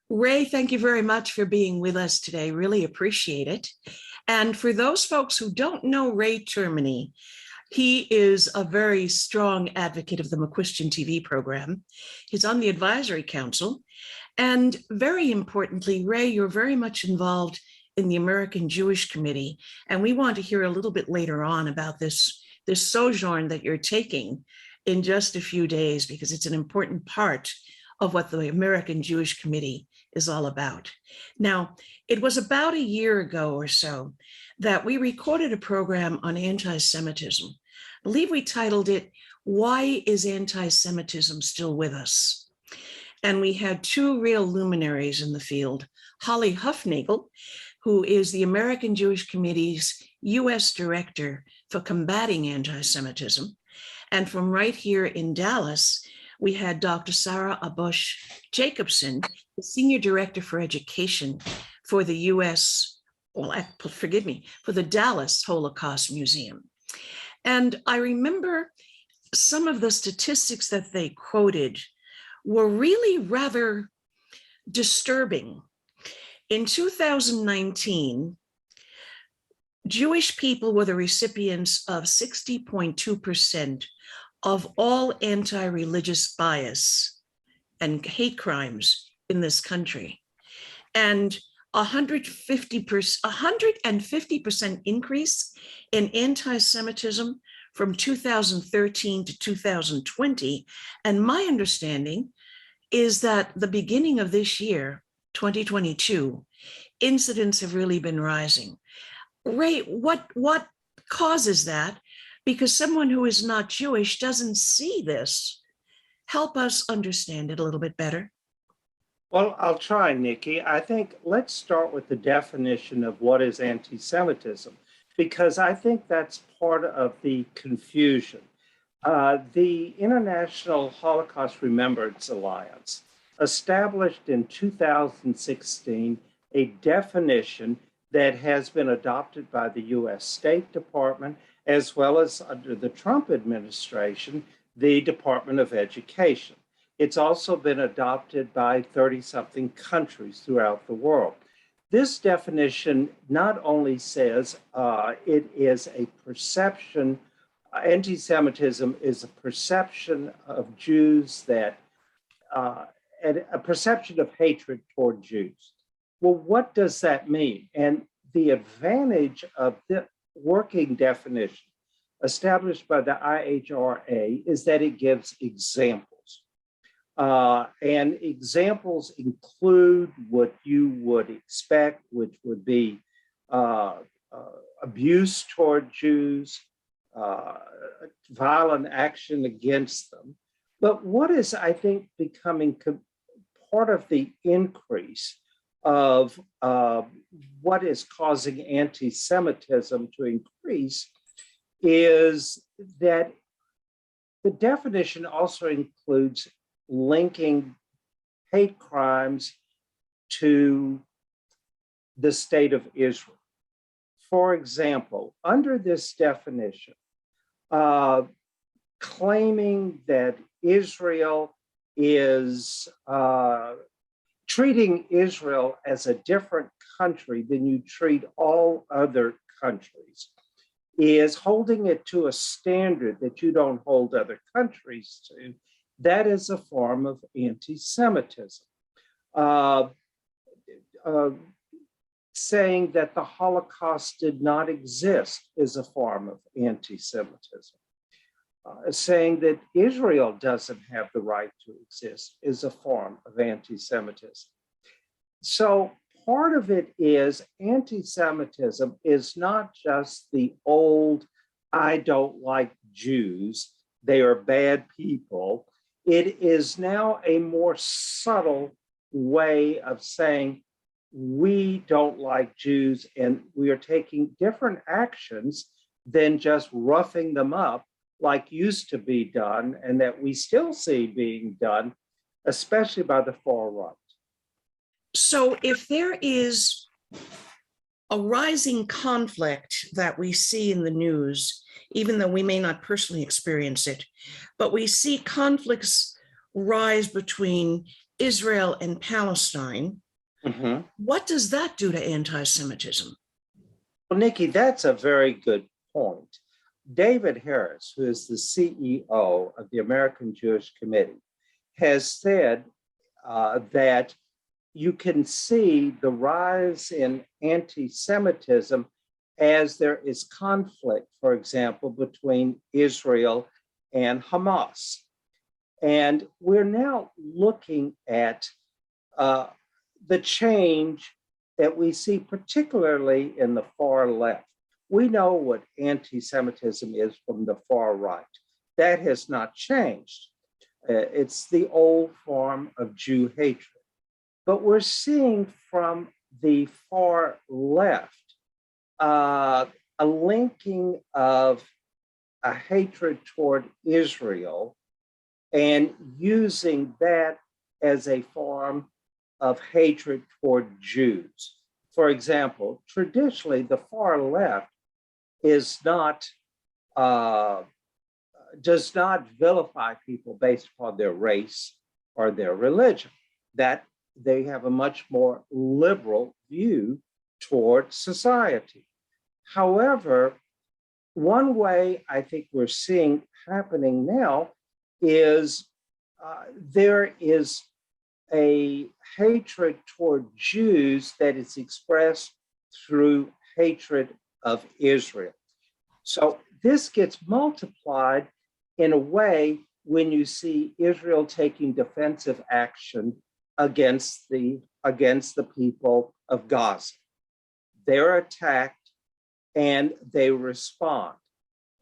Ray, thank you very much for being with us today. Really appreciate it. And for those folks who don't know Ray Termini, he is a very strong advocate of the McCuistion TV program. He's on the advisory council. And very importantly, Ray, you're very much involved in the American Jewish Committee. And we want to hear a little bit later on about this sojourn that you're taking in just a few days, because it's an important part of what the American Jewish Committee is all about. Now, it was about a year ago or so that we recorded a program on anti-Semitism. I believe we titled it, "Why is Anti-Semitism Still With Us?" And we had two real luminaries in the field, Holly Huffnagle, who is the American Jewish Committee's US Director for Combating Anti-Semitism. And from right here in Dallas, we had Dr. Sara Abosch Jacobson, the Senior Director for Education for the for the Dallas Holocaust Museum. And I remember some of the statistics that they quoted were really rather disturbing. In 2019, Jewish people were the recipients of 60.2% of all anti-religious bias and hate crimes in this country. And 150% increase in anti-Semitism from 2013 to 2020. And my understanding is that the beginning of this year, 2022, incidents have really been rising. Ray, what causes that? Because someone who is not Jewish doesn't see this. Help us understand it a little bit better. Well, I'll try, Nikki. I think let's start with the definition of what is anti-Semitism, because I think that's part of the confusion. The International Holocaust Remembrance Alliance established in 2016 a definition that has been adopted by the US State Department, as well as under the Trump administration, the Department of Education. It's also been adopted by 30-something countries throughout the world. This definition not only says it is a perception, anti-Semitism is a perception of Jews that, and a perception of hatred toward Jews. Well, what does that mean? And the advantage of the working definition established by the IHRA is that it gives examples. And examples include what you would expect, which would be abuse toward Jews, violent action against them. But what is, I think, becoming part of the increase of what is causing anti-Semitism to increase is that the definition also includes linking hate crimes to the state of Israel. For example, under this definition, claiming that Israel is treating Israel as a different country than you treat all other countries is holding it to a standard that you don't hold other countries to. That is a form of anti-Semitism. Saying that the Holocaust did not exist is a form of anti-Semitism. Saying that Israel doesn't have the right to exist is a form of anti-Semitism. So part of it is anti-Semitism is not just the old, I don't like Jews, they are bad people. It is now a more subtle way of saying we don't like Jews and we are taking different actions than just roughing them up like used to be done and that we still see being done, especially by the far right. So if there is a rising conflict that we see in the news, even though we may not personally experience it, but we see conflicts rise between Israel and Palestine. Mhm. What does that do to anti-Semitism? Well, Nikki, that's a very good point. David Harris, who is the CEO of the American Jewish Committee, has said that you can see the rise in anti-Semitism as there is conflict, for example, between Israel and Hamas. And we're now looking at the change that we see, particularly in the far left. We know what anti-Semitism is from the far right. That has not changed. It's the old form of Jew hatred. But we're seeing from the far left a linking of a hatred toward Israel and using that as a form of hatred toward Jews. For example, traditionally, the far left is not does not vilify people based upon their race or their religion. That they have a much more liberal view toward society. However, one way I think we're seeing happening now is there is a hatred toward Jews that is expressed through hatred of Israel. So this gets multiplied in a way when you see Israel taking defensive action against the people of Gaza. They're attacked and they respond.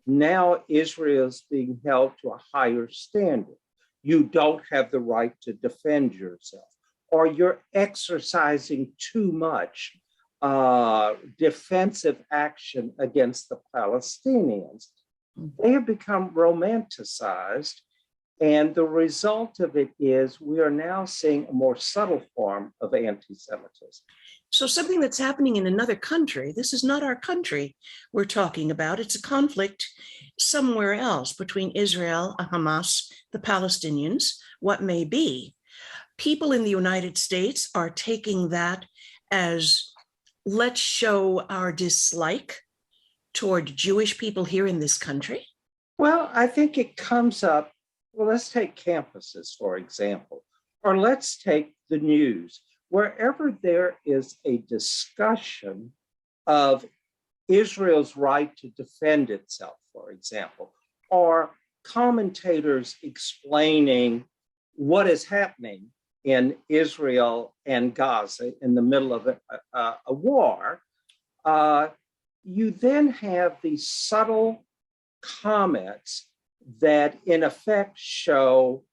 Now Israel is being held to a higher standard. You don't have the right to defend yourself, or you're exercising too much defensive action against the Palestinians. They have become romanticized, and the result of it is we are now seeing a more subtle form of anti-Semitism. So something that's happening in another country, this is not our country we're talking about. It's a conflict somewhere else between Israel, Hamas, the Palestinians, what may be. People in the United States are taking that as, let's show our dislike toward Jewish people here in this country. Well, I think it comes up. Well, let's take campuses, for example, or let's take the news. Wherever there is a discussion of Israel's right to defend itself, for example, or commentators explaining what is happening in Israel and Gaza in the middle of a war, you then have these subtle comments that in effect show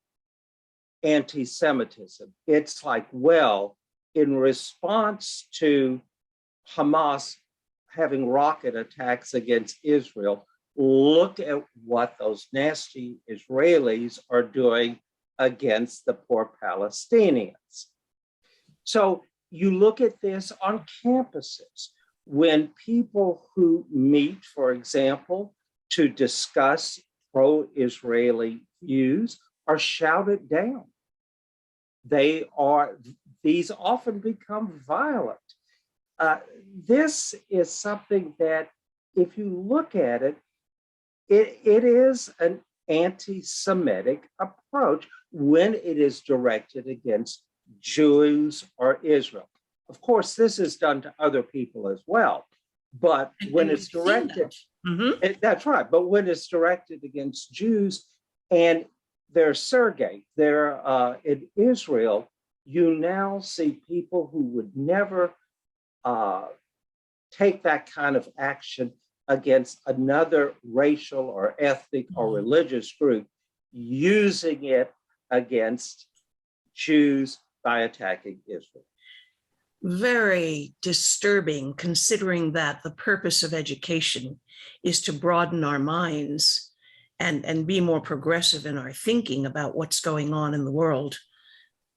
anti-Semitism. It's like, well, in response to Hamas having rocket attacks against Israel, look at what those nasty Israelis are doing against the poor Palestinians. So you look at this on campuses when people who meet, for example, to discuss pro-Israeli views are shouted down. These often become violent. This is something that, if you look at it, it is an anti-Semitic approach when it is directed against Jews or Israel. Of course, this is done to other people as well, but when it's directed, that's right. But when it's directed against Jews and their surrogate, they're in Israel, you now see people who would never take that kind of action against another racial or ethnic or religious group, using it against Jews by attacking Israel. Very disturbing, considering that the purpose of education is to broaden our minds and be more progressive in our thinking about what's going on in the world.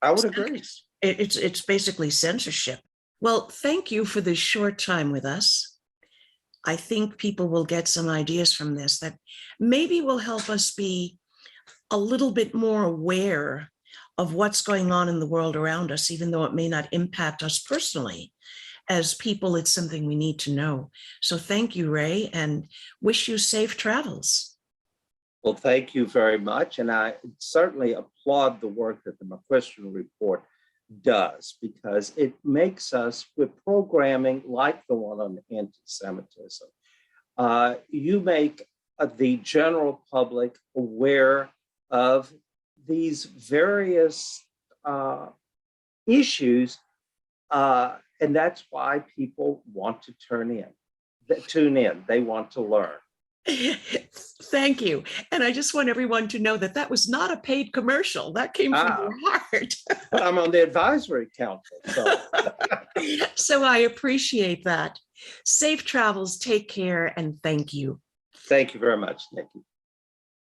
I would agree. It's basically censorship. Well, thank you for this short time with us. I think people will get some ideas from this that maybe will help us be a little bit more aware of what's going on in the world around us, even though it may not impact us personally. As people, it's something we need to know. So thank you, Ray, and wish you safe travels. Well, thank you very much. And I certainly applaud the work that the McCuistion Report does, because it makes us, with programming like the one on anti-Semitism, you make the general public aware of these various issues, and that's why people want to tune in. They want to learn. Thank you. And I just want everyone to know that that was not a paid commercial. That came from your heart. But I'm on the advisory council. So. So I appreciate that. Safe travels, take care, and thank you. Thank you very much, Nikki.